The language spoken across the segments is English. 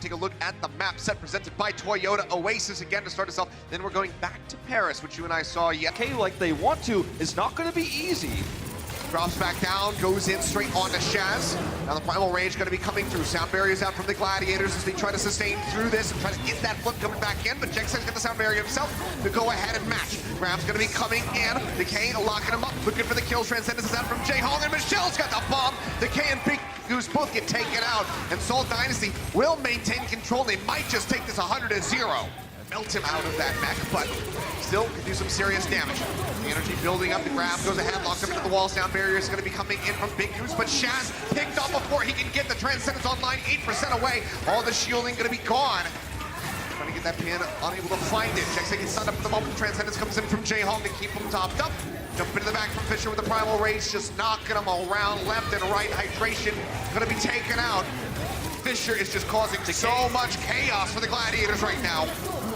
take a look at the map set presented by Toyota. Oasis again to start us off. Then we're going back to Paris, which you and I saw yet. Okay, like they want to, is not going to be easy. Drops back down, goes in straight onto Shaz. Now the primal rage going to be coming through. Sound barriers out from the gladiators as they try to sustain through this and try to get that flip coming back in. But Jexay's got the sound barrier himself to go ahead and match. Grab's going to be coming in. Decay locking him up, looking for the kills. Transcendence is out from Jaehong, and Michelle's got the bomb. Decay and Big Goose both get taken out, and Seoul Dynasty will maintain control. They might just take this 100-0. Melt him out of that mech, but still can do some serious damage. The energy building up, the grab goes ahead, locks him into the wall. Sound barrier is going to be coming in from Big Goose, but Shaz picked off before he can get the Transcendence online, 8% away. All the shielding going to be gone. Trying to get that pin, unable to find it. Jexay gets stunned up at the moment. The Transcendence comes in from Jaehong to keep him topped up. Jump into the back from Fisher with the Primal Rage, just knocking him all around, left and right. Hydration going to be taken out. Fisher is just causing so much chaos for the Gladiators right now.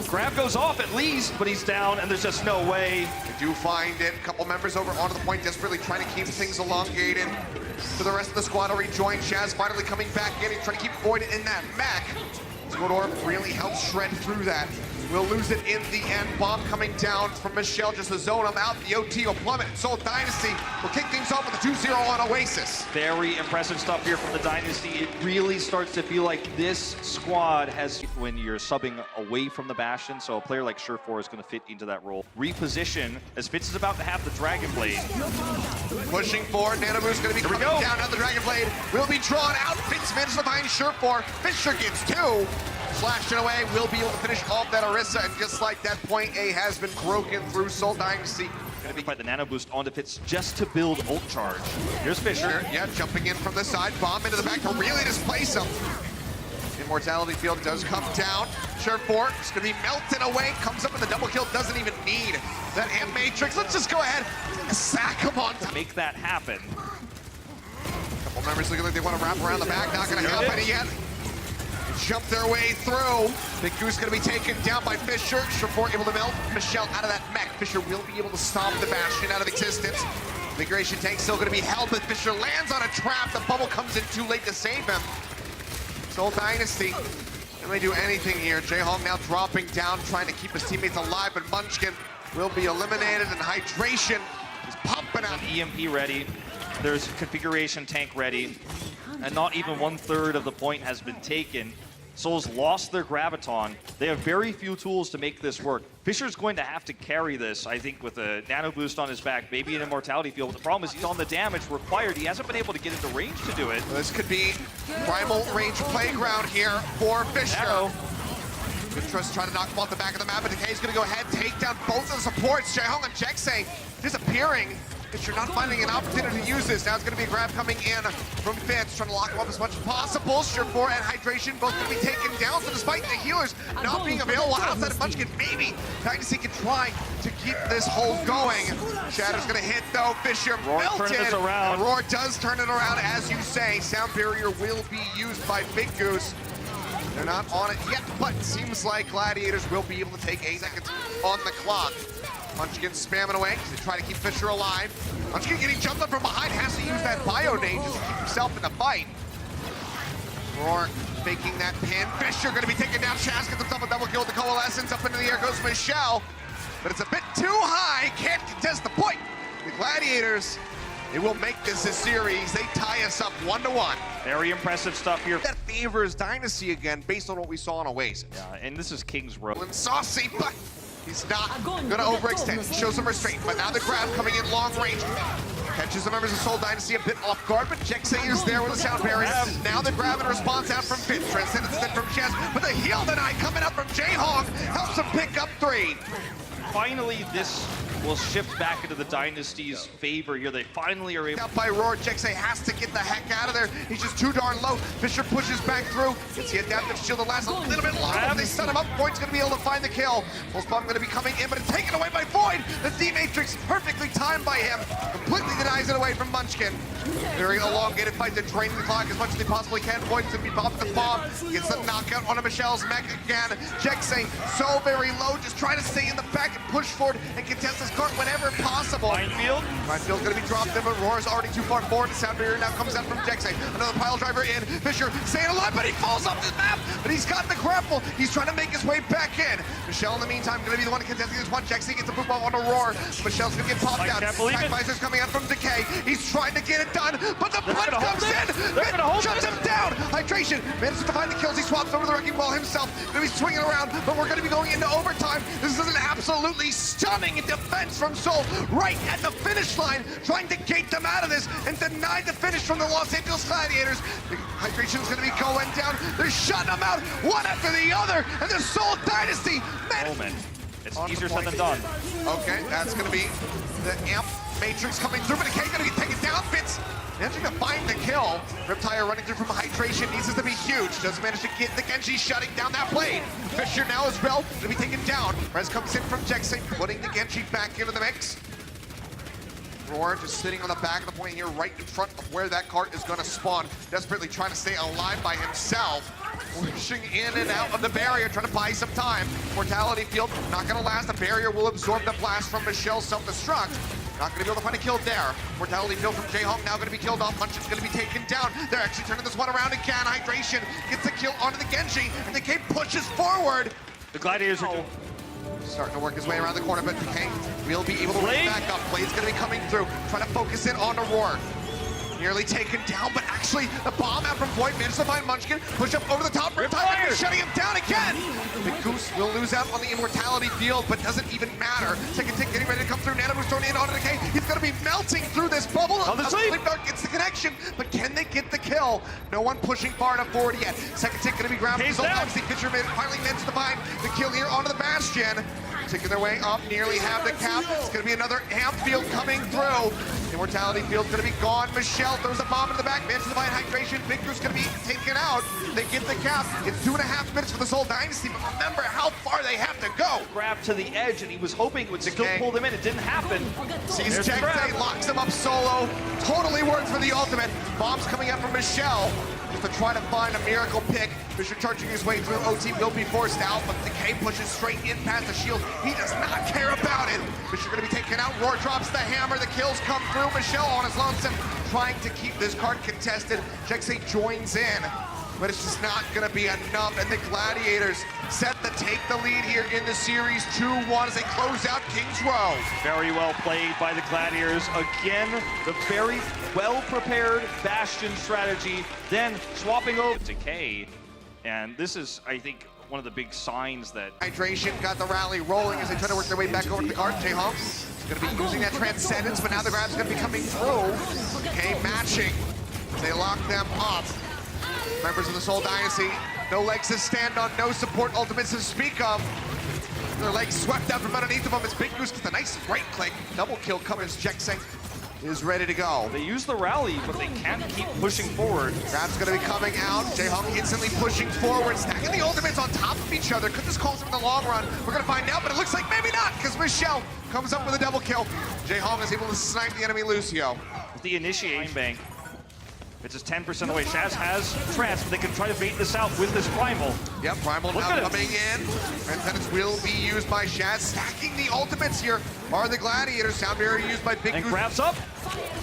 Grab goes off at least, but he's down, and there's just no way. They do find it. A couple members over onto the point, desperately trying to keep things elongated. For the rest of the squad to rejoin. Shaz finally coming back in. He's trying to keep Void in that mech. Squidor really helps shred through that. We'll lose it in the end. Bomb coming down from Michelle just to zone him out. The OT will plummet. Seoul Dynasty will kick things off with a 2-0 on Oasis. Very impressive stuff here from the Dynasty. It really starts to feel like this squad has, when you're subbing away from the Bastion, so a player like Surefour is going to fit into that role. Reposition, as Fitz is about to have the Dragon Blade. Pushing forward, Nanoboo's going to be coming down. Now the Dragon Blade will be drawn out. Fitz manages to find Surefour. Fisher gets two. Slashed it away, will be able to finish off that Orisa, and just like that, point A has been broken through Seoul Dynasty. Gonna be by the nano boost onto Fitz just to build ult charge. Here's Fisher. Yeah, jumping in from the side, bomb into the back to really displace him. Immortality field does come down. Surefour is gonna be melted away, comes up with a double kill, doesn't even need that Amp Matrix. Let's just go ahead and sack him on to make that happen. Couple members looking like they want to wrap around the back, not gonna happen yet. Jump their way through. Big Goose going to be taken down by Fisher. Surefour able to melt Michelle out of that mech. Fisher will be able to stop the Bastion out of existence. Migration tank still going to be held, but Fisher lands on a trap. The bubble comes in too late to save him. Seoul Dynasty, can they do anything here? Jaehong now dropping down, trying to keep his teammates alive, but Munchkin will be eliminated, and Hydration is pumping out. EMP ready. There's configuration tank ready, and not even 1/3 of the point has been taken. Seoul's lost their Graviton. They have very few tools to make this work. Fisher's going to have to carry this, I think, with a nano boost on his back, maybe an immortality field. But the problem is he's on the damage required. He hasn't been able to get into range to do it. Well, this could be primal range playground here for Fisher. Good trust trying to knock him off the back of the map, but Decay's going to go ahead, take down both of the supports. Jaehong and Jexay disappearing. Fisher not finding an opportunity to use this. Now it's going to be a grab coming in from Fitz, trying to lock him up as much as possible. Surefour and Hydration both going to be taken down. So despite the healers not being available outside of Munchkin, maybe Dynasty can try to keep this hold going. Shadow's going to hit though. Fisher melted. And Roar does turn it around, as you say. Sound barrier will be used by Big Goose. They're not on it yet, but it seems like Gladiators will be able to take 8 seconds on the clock. Munchkin spamming away to try to keep Fisher alive. Munchkin getting jumped up from behind, has to use that bio nade just to keep himself in the fight. Roar faking that pin. Fisher going to be taken down. Shaz gets himself a double kill with the Coalescence. Up into the air goes Michelle, but it's a bit too high. Can't contest the point. The Gladiators, they will make this a series. They tie us up 1-1. Very impressive stuff here. That favors Dynasty again, based on what we saw on Oasis. Yeah, and this is King's Row. And saucy, but he's not going to overextend. He shows some restraint, but now the grab coming in long range. Catches the members of Seoul Dynasty a bit off guard, but Jexay is there with a sound barrier. Now the grab and response out from Fitz. Transcendence then from Chess, but the heal tonight coming up from Jaehong helps him pick up 3. Finally, this will shift back into the Dynasty's favor here. They finally are able. Out by Roar, Jexay has to get the heck out of there. He's just too darn low. Fisher pushes back through. Gets the adaptive shield to last a little bit longer. They set him up. Void's going to be able to find the kill. Pulse bomb going to be coming in, but it's taken away by Void. The D-Matrix perfectly timed by him. Completely denies it away from Munchkin. Very elongated fight to drain the clock as much as they possibly can. Void's going to be popped the bomb. Gets the knockout on a Michelle's mech again. Jexay so very low, just trying to stay in the back and push forward and contest this cart whenever possible. Minefield. Minefield's gonna be dropped in, but Roar's already too far forward. The sound barrier now comes out from Jexay. Another pile driver in. Fisher staying alive, but he falls off the map. But he's got the grapple. He's trying to make his way back in. Michelle, in the meantime, gonna be the one contesting this one. Jexay gets a boot ball on a Roar. Michelle's gonna get popped out. Sacrificer's coming out from Decay. He's trying to get it done, but the punch comes in. Shuts him down. Hydration manages to find the kills. He swaps over the wrecking ball himself. Gonna be swinging around, but we're gonna be going into overtime. This is an absolutely stunning defense from Soul right at the finish line, trying to gate them out of this and deny the finish from the Los Angeles Gladiators. The Hydration's gonna be going down. They're shutting them out one after the other, and the Soul Dynasty Moment. It's easier said than done. Okay, that's gonna be the Amp Matrix coming through, but Decay gonna get taken down. Fitz managing to find the kill. Riptire running through from Hydration, needs this to be huge. Doesn't manage to get the Genji shutting down that blade. Fisher now as well, gonna be taken down. Rez comes in from Jexay, putting the Genji back into the mix. Roar just sitting on the back of the point here, right in front of where that cart is gonna spawn. Desperately trying to stay alive by himself. Pushing in and out of the barrier, trying to buy some time. Mortality field, not gonna last. The barrier will absorb the blast from Michelle's self-destruct. Not gonna be able to find a kill there. Mortality field from J-Hong now gonna be killed off. Munchin's gonna be taken down. They're actually turning this one around again. Hydration gets the kill onto the Genji, and the Decay pushes forward. The Gladiators are Starting to work his way around the corner, but Decay will be able to bring back up. Blade's gonna be coming through, trying to focus in on the Roar. Nearly taken down, but actually the bomb out from Void manages to find Munchkin. Push up over the top, Riptire shutting him down again. The Goose will lose out on the immortality field, but doesn't even matter. Second tick getting ready to come through. Nano Boost thrown in onto Decay. He's gonna be melting through this bubble. Sleep Dart gets the connection, but can they get the kill? No one pushing far enough forward yet. Second tick gonna be grabbed. The pitcher finally managed to find the kill here onto the Bastion. Taking their way up, nearly have the cap. It's gonna be another amp field coming through. Immortality field's gonna be gone. Michelle throws a bomb in the back, manages to find Hydration. Victor's gonna be taken out. They get the cap. It's 2.5 minutes for the Soul Dynasty, but remember how far they have to go. Grab to the edge, and he was hoping it would still pull them in. It didn't happen. Sees Jexay, locks him up solo. Totally works for the ultimate. Bombs coming out from Michelle to try to find a miracle pick. Fisher charging his way through. OT will be forced out, but Decay pushes straight in past the shield. He does not care about it. Fisher gonna be taken out. Roar drops the hammer. The kills come through. Michelle on his lonesome, trying to keep this card contested. Jexay joins in, but it's just not gonna be enough. And the Gladiators set to take the lead here in the series 2-1 as they close out Kings Row. Very well played by the Gladiators. Again, the very well-prepared Bastion strategy, then swapping over to Decay. And this is, I think, one of the big signs that Hydration got the rally rolling as they try to work their way back over to the cart. J-Hong is going to be using that Transcendence, but now the grab's going to be coming through. Decay matching. They lock them up. Members of the Soul Dynasty, no legs to stand on, no support ultimates to speak of. Their legs swept out from underneath of them as Big Goose gets a nice right click. Double kill covers. Jexay is ready to go. They use the rally, but they can't keep pushing forward. Grab's gonna be coming out. J-Hong instantly pushing forward, stacking the ultimates on top of each other. Could this cause him in the long run? We're gonna find out, but it looks like maybe not, because Michelle comes up with a double kill. J-Hong is able to snipe the enemy Lucio. The initiation bank. It's just 10% away. Shaz has Trance, but they can try to bait this out with this Primal. Yep, Primal now coming in. Transcendence will be used by Shaz. Stacking the ultimates here are the Gladiators. Sound barrier used by Big Goose. And grabs up.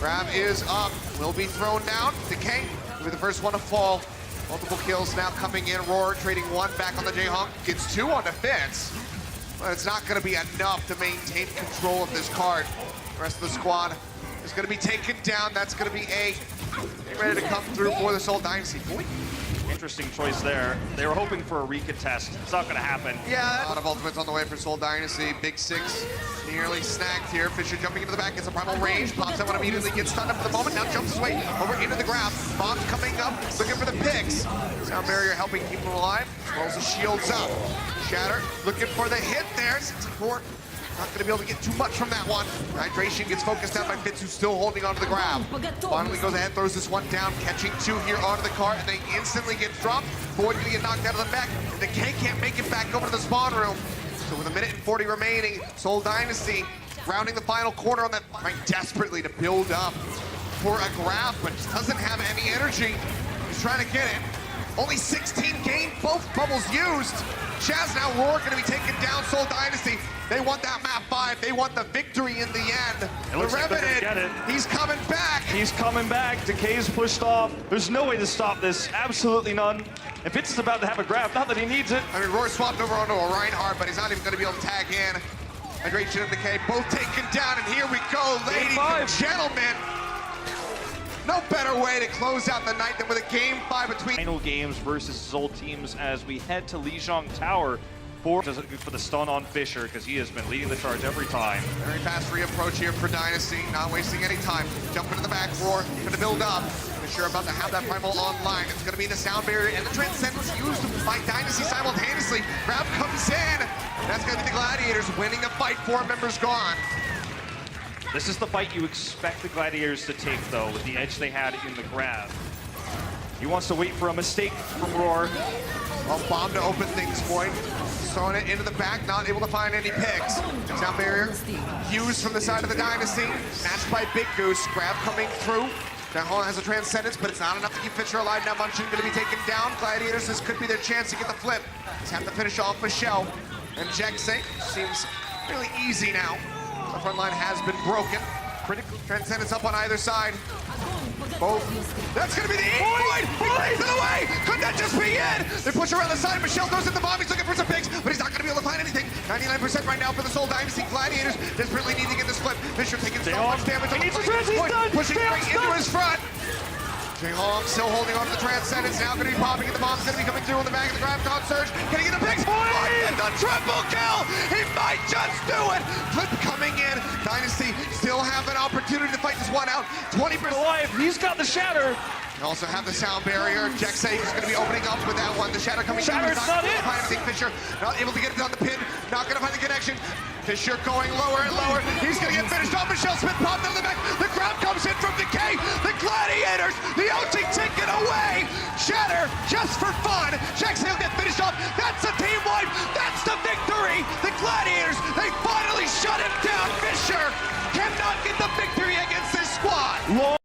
Grab is up. Will be thrown down. Decay will be the first one to fall. Multiple kills now coming in. Roar trading one back on the J-Hong. Gets two on defense. But it's not going to be enough to maintain control of this card. The rest of the squad is going to be taken down. That's going to be A. Getting ready to come through for the Soul Dynasty. Boy. Interesting choice there. They were hoping for a recontest. It's not going to happen. Yeah, a lot of ultimates on the way for Soul Dynasty. Big Six nearly snagged here. Fisher jumping into the back, gets a primal range, pops out one immediately, gets stunned up for the moment, now jumps his way over into the grab. Bombs coming up, looking for the picks. Sound barrier helping keep him alive, rolls the shields up. Shatter looking for the hit there. 64. Not going to be able to get too much from that one. Hydration gets focused down by Fitz, who's still holding onto the grab. Finally goes ahead, throws this one down, catching two here onto the cart, and they instantly get dropped. Void going to get knocked out of the back, and the K can't make it back over to the spawn room. So with 1 minute and 40 remaining, Soul Dynasty rounding the final corner on that, trying desperately to build up for a grab, but just doesn't have any energy. He's trying to get it. Only 16 gained, both bubbles used. Chaz now Roar going to be taking down Seoul Dynasty. They want that map 5. They want the victory in the end. The looks like they're gonna get Revenant, it. he's coming back. He's coming back. Decay's pushed off. There's no way to stop this. Absolutely none. And Fitz is about to have a grab. Not that he needs it. I mean, Roar swapped over onto a Reinhardt, but he's not even going to be able to tag in. A great shit of Decay, both taken down, and here we go, ladies and gentlemen. No better way to close out the night than with a game 5 between Final games versus Seoul teams as we head to Lijiang Tower for the stun on Fisher, because he has been leading the charge every time. Very fast reapproach here for Dynasty, not wasting any time. Jump into the back, Roar, going to build up. Fisher about to have that primal online. It's going to be the sound barrier and the transcendence used by Dynasty simultaneously. Grab comes in. That's going to be the Gladiators winning the fight. 4 members gone. This is the fight you expect the Gladiators to take, though, with the edge they had in the grab. He wants to wait for a mistake from Roar. Well, bomb to open things, Boyd. Throwing it into the back, not able to find any picks. Sound barrier used from the side of the Dynasty. Matched by Big Goose. Grab coming through. Dahon has a transcendence, but it's not enough to keep Fisher alive. Now Munchin going to be taken down. Gladiators, this could be their chance to get the flip. Just have to finish off Michelle. And Jexay seems really easy now. The front line has been broken. Critical transcendence up on either side. Both. That's going to be the 8 point! He breaks it away! Could that just be it? They push around the side. Michelle throws in the bomb. He's looking for some picks, but he's not going to be able to find anything. 99% right now for the Seoul Dynasty. Gladiators desperately need to get this flip. Fisher taking so much damage on the point, pushing right into his front. Jay-Hong still holding on to the transcendence. Now going to be popping it. The bomb's going to be coming through in the back of the Graviton Surge. Can he get the picks? And the triple kill! He might just do it! Flip coming in. Dynasty still have an opportunity to fight this one out. 20% Alive. He's got the shatter. They also have the sound barrier. Jexay is going to be opening up with that one. The shatter coming down. Shatter's not able it. to find anything. Fisher not able to get it on the pin. Not going to find the connection. Fisher going lower and lower. He's going to get finished off. Michelle Smith popped out of the back. The crowd comes in from Decay. The Gladiators, the OT taken away. Shatter just for fun. Jexay will get finished off. That's a team wipe. That's the victory. The Gladiators, they finally shut him down. Fisher cannot get the victory against this squad.